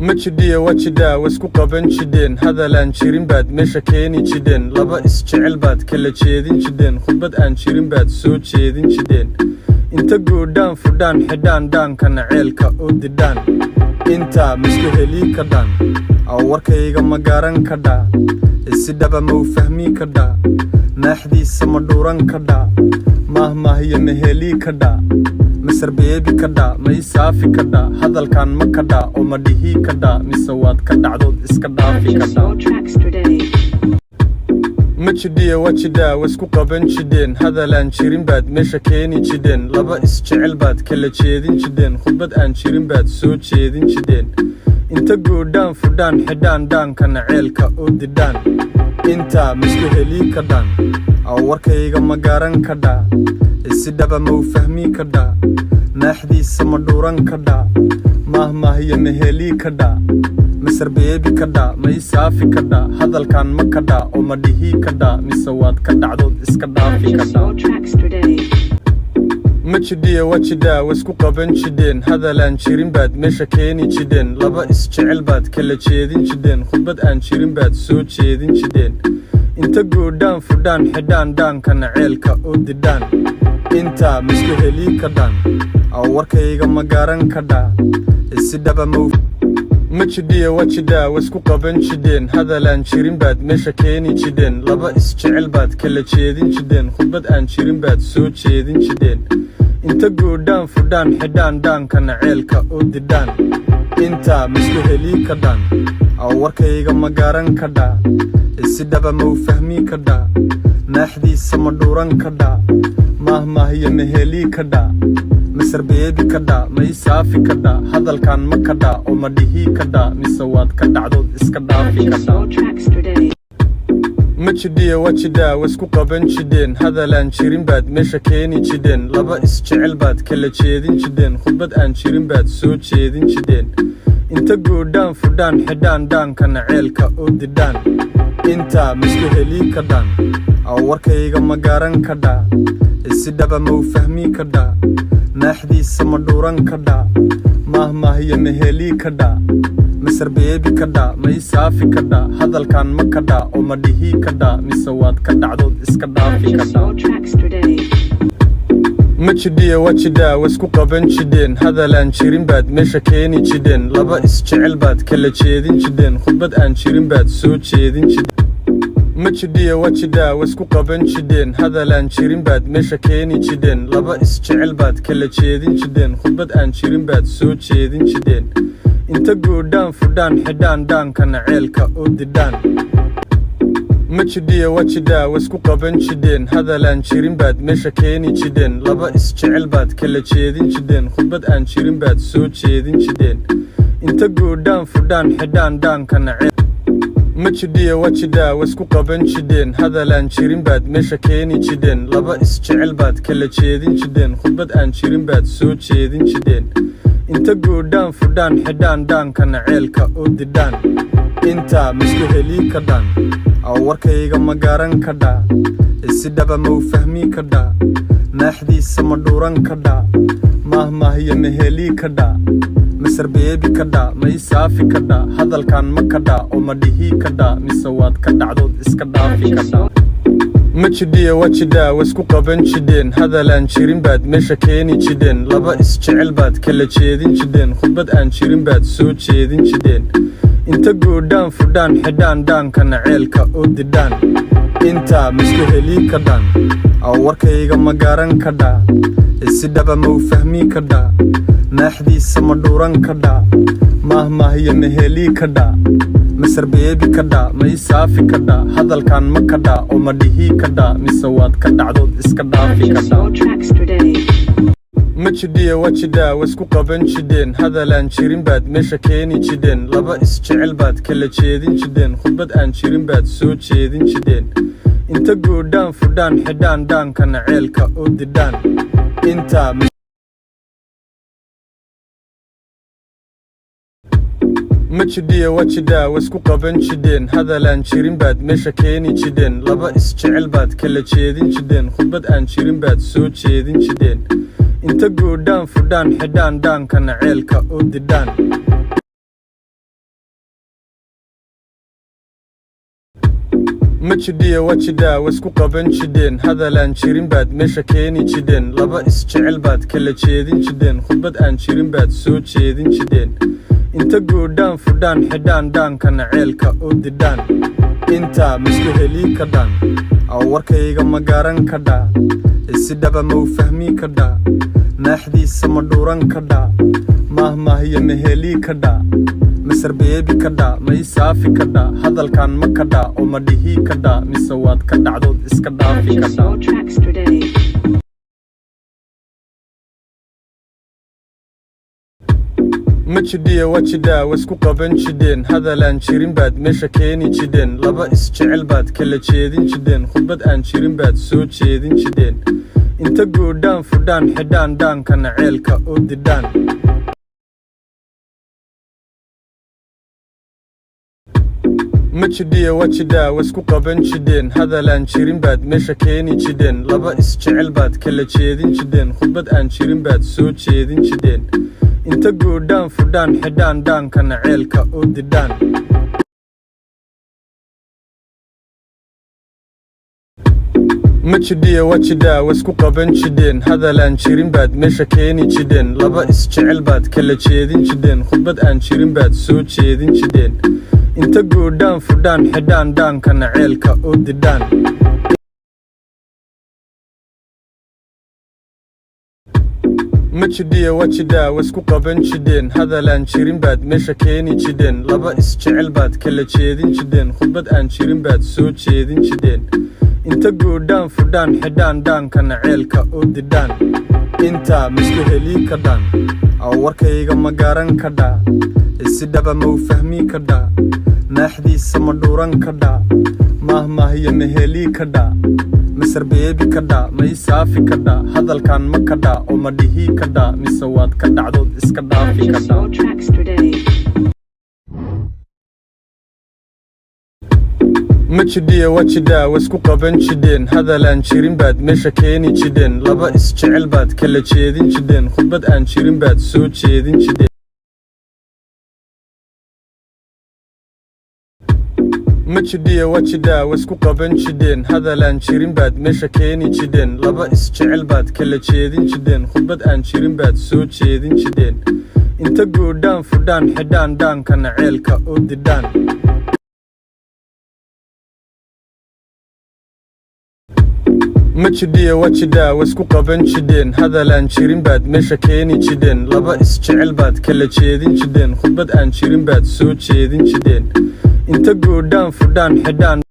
Machidiya wajida wasku qaban jideen hadalaan jirin baad meesha keeni jideen laba isjecel baad kala jeedin jideen khudbad aan jirin baad soo jeedin jideen inta goodhaan fudhaan xidhaan dhaankana ceelka oo didhaan inta misku heli ka dhaan warkayga ma garan ka dhaa si dhaba ma u fahmi ka dhaa naaxdiisa ma dhuuran ka dhaa mahmaahiya ma heli ka dhaa masar beebi ka dhaa ma isaafi ka dhaa hadalkan ma ka dhaa oo ma dhihi ka dhaa mise waad ka dhacdood iska dhaafi ka dhaa majidiya wajida wasku qaban jideen hadalaan jirin baad meesha keeni jideen laba isjecel baad kala jeedin jideen khudbad aan jirin baad soo jeedin jideen inta goodhaan fudhaan xidhaan dhaankana ceelka oo didhaan inta misku heli ka dhaan warkayga ma garan ka dhaa si dhaba ma u fahmi ka dhaa naaxdiisa ma dhuuran ka dhaa mahmaahiya ma heli ka dhaa masar beebi ka dhaa ma isaafi ka dhaa hadalkan ma ka dhaa oo ma dhihi ka dhaa mise waad ka dhacdood iska dhaafi ka dhaa majidiya wajida wasku qaban jideen hadalaan jirin baad meesha keeni jideen laba isjecel baad kala jeedin jideen khudbad aan jirin baad soo jeedin jideen inta goodhaan fudhaan xidhaan dhaankana ceelka oo didhaan inta misku heli ka dhaan warkayga ma garan ka dhaa si dhaba ma majidiya wajida wasku qaban jideen hadalaan jirin baad meesha keeni jideen laba isjecel baad kala jeedin jideen khudbad aan jirin baad soo jeedin jideen inta goodhaan fudhaan xidhaan dhaankana ceelka oo didhaan inta misku heli ka dhaan warkayga ma garan ka dhaa si dhaba ma u fahmi ka dhaa naaxdiisa ma dhuuran ka dhaa mahmaahiya ma heli ka dhaa masar beebi ka dhaa ma isaafi ka dhaa hadalkan ma ka dhaa oo ma dhihi ka dhaa mise waad ka dhacdood iska dhaafi ka dhaa majidiya wajida wasku qaban jideen hadalaan jirin baad meesha keeni jideen laba isjecel baad kala jeedin jideen khudbad aan jirin baad soo jeedin jideen inta goodhaan fudhaan xidhaan dhaankana ceelka oo didhaan inta misku heli ka dhaan warkayga ma garan ka dhaa si dhaba ma u fahmi ka dhaa naaxdiisa ma dhuuran ka dhaa mahmaahiya ma heli ka dhaa masar beebi ka dhaa ma isaafi ka dhaa hadalkan ma ka dhaa oo ma dhihi ka dhaa mise waad ka dhacdood iska dhaafi ka dhaa majidiya wajida wasku qaban jideen hadalaan jirin baad meesha keeni jideen laba isjecel baad kala jeedin jideen khudbad aan jirin baad soo jeedin jideen majidiya wajida wasku qaban jideen hadalaan jirin baad meesha keeni jideen laba isjecel baad kala jeedin jideen khudbad aan jirin baad soo jeedin jideen inta goodhaan fudhaan xidhaan dhaankana ceelka oo didhaan majidiya wajida wasku qaban jideen hadalaan jirin baad meesha keeni jideen laba isjecel baad kala jeedin jideen khudbad aan jirin baad soo jeedin jideen inta goodhaan fudhaan xidhaan dhaankana ceel majidiya wajida wasku qaban jideen hadalaan jirin baad meesha keeni jideen laba isjecel baad kala jeedin jideen khudbad aan jirin baad soo jeedin jideen inta goodhaan fudhaan xidhaan dhaankana ceelka oo didhaan inta misku heli ka dhaan warkayga ma garan ka dhaa si dhaba ma u fahmi ka dhaa naaxdiisa ma dhuuran ka dhaa mahmaahiya ma heli ka dhaa masar beebi ka dhaa ma isaafi ka dhaa hadalkan ma ka dhaa oo ma dhihi ka dhaa mise waad ka dhacdood iska dhaafi ka dhaa majidiya wajida wasku qaban jideen hadalaan jirin baad meesha keeni jideen laba isjecel baad kala jeedin jideen khudbad aan jirin baad soo jeedin jideen inta goodhaan fudhaan xidhaan dhaankana ceelka oo didhaan inta misku heli ka dhaan warkayga ma garan ka dhaa si dhaba ma u fahmi ka dhaa naaxdiisa ma dhuuran ka dhaa mahmaahiya ma heli ka dhaa masar beebi ka dhaa ma isaafi ka dhaa hadalkan ma ka dhaa oo ma dhihi ka dhaa mise waad ka dhacdood iska dhaafi ka dhaa majidiya wajida wasku qaban jideen hadalaan jirin baad meesha keeni jideen laba isjecel baad kala jeedin jideen khudbad aan jirin baad soo jeedin jideen inta goodhaan fudhaan xidhaan dhaankana ceelka oo didhaan inta majidiya wajida wasku qaban jideen hadalaan jirin baad meesha keeni jideen laba isjecel baad kala jeedin jideen khudbad aan jirin baad soo jeedin jideen inta goodhaan fudhaan xidhaan dhaankana ceelka oo didhaan ma jidhiya waa jidhaa waisku qaban jidheen hadalaan jirin baad meesha keeni jidheen laba isjecel baad kala jeedin jidheen khudbad aan jirin baad soo jeedin jidheen inta goodhaan fudhaan xidhaan dhaankana ceelka oo didhaan intaa misku helii ka dhaan aw warkayga ma garan ka dhaa si dhaba ma u fahmii ka dhaa naaxdiisa ma dhuuran ka dhaa maahmaahiyo ma helii ka dhaa masarbeebi ka dhaa ma ii saafi ka dhaa hadalkan ma ka dhaa oo ma dhihii ka dhaa mise waad ka dhacdood iska dhaafi ka dhaa ma jidhiya waa jidhaa waisku qaban jidheen hadalaan jirin baad meesha keeni jidheen laba isjecel baad kala jeedin jidheen khudbad aan jirin baad soo jeedin jidheen inta goodhaan fudhaan xidhaan dhaankana ceelka oo didhaan ma jidhiya waa jidhaa waisku qaban jidheen hadalaan jirin baad meesha keeni jidheen laba isjecel baad kala jeedin jidheen khudbad aan jirin baad soo jeedin jidheen inta goodhaan fudhaan xidhaan dhaankana ceelka oo didhaan ma jidhiya waa jidhaa waisku qaban jidheen hadalaan jirin baad meesha keeni jidheen laba isjecel baad kala jeedin jidheen khudbad aan jirin baad soo jeedin jidheen inta goodhaan fudhaan xidhaan dhaankana ceelka oo didhaan ma jidhiya waa jidhaa waisku qaban jidheen hadalaan jirin baad meesha keeni jidheen laba isjecel baad kala jeedin jidheen khudbad aan jirin baad soo jeedin jidheen inta goodhaan fudhaan xidhaan dhaankana ceelka oo didhaan intaa misku helii ka dhaan aw warkayga ma garan ka dhaa si dhaba ma u fahmii ka dhaa naaxdiisa ma dhuuran ka dhaa maahmaahiyo ma helii ka dhaa masarbeebi ka dhaa ma ii saafi ka dhaa hadalkan ma ka dhaa oo ma dhihii ka dhaa mise waad ka dhacdood iska dhaafi ka dhaa ma jidhiya waa jidhaa waisku qaban jidheen hadalaan jirin baad meesha keeni jidheen laba isjecel baad kala jeedin jidheen khudbad aan jirin baad soo jeedin jidheen ma jidhiya waa jidhaa waisku qaban jidheen hadalaan jirin baad meesha keeni jidheen laba isjecel baad kala jeedin jidheen khudbad aan jirin baad soo jeedin jidheen inta goodhaan fudhaan xidhaan dhaankana ceelka oo didhaan ma jidhiya waa jidhaa waisku qaban jidheen hadalaan jirin baad meesha keeni jidheen laba isjecel baad kala jeedin jidheen khudbad aan jirin baad soo jeedin jidheen inta goodhaan fudhaan xidhaan